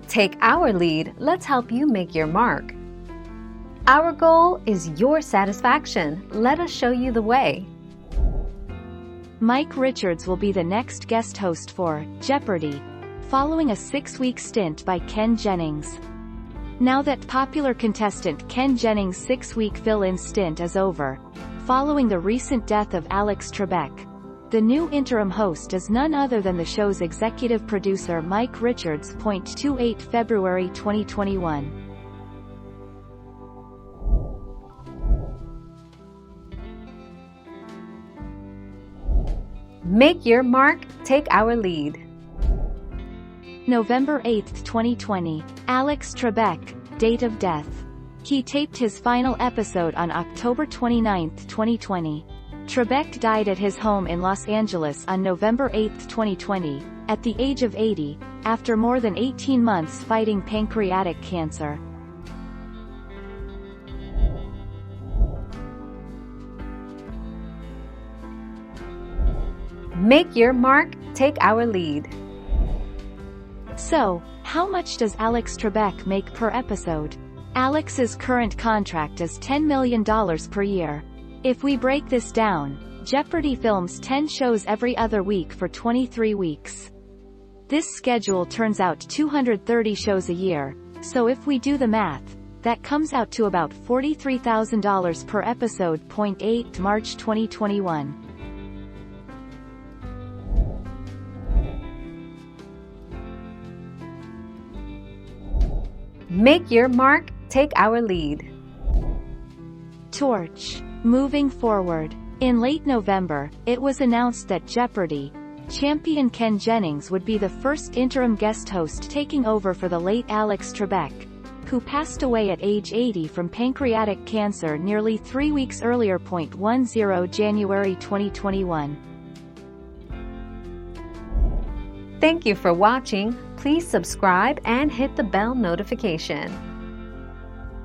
Take our lead, let's help you make your mark. Our goal is your satisfaction. Let us show you the way. Mike Richards will be the next guest host for Jeopardy! Following a 6-week stint by Ken Jennings. Now that popular contestant Ken Jennings' 6-week fill-in stint is over, following the recent death of Alex Trebek, the new interim host is none other than the show's executive producer Mike Richards. 28 February 2021. Make your mark, take our lead. November 8, 2020. Alex Trebek, date of death. He taped his final episode on October 29, 2020. Trebek died at his home in Los Angeles on November 8, 2020, at the age of 80, after more than 18 months fighting pancreatic cancer. Make your mark, take our lead. So, how much does Alex Trebek make per episode? Alex's current contract is $10 million per year. If we break this down, Jeopardy films 10 shows every other week for 23 weeks. This schedule turns out 230 shows a year, so if we do the math, that comes out to about $43,000 per episode. 8 March 2021. Make your mark, take our lead. Torch. Moving forward. In late November, it was announced that Jeopardy! Champion Ken Jennings would be the first interim guest host taking over for the late Alex Trebek, who passed away at age 80 from pancreatic cancer nearly 3 weeks earlier. 10 January 2021. Thank you for watching. Please subscribe and hit the bell notification.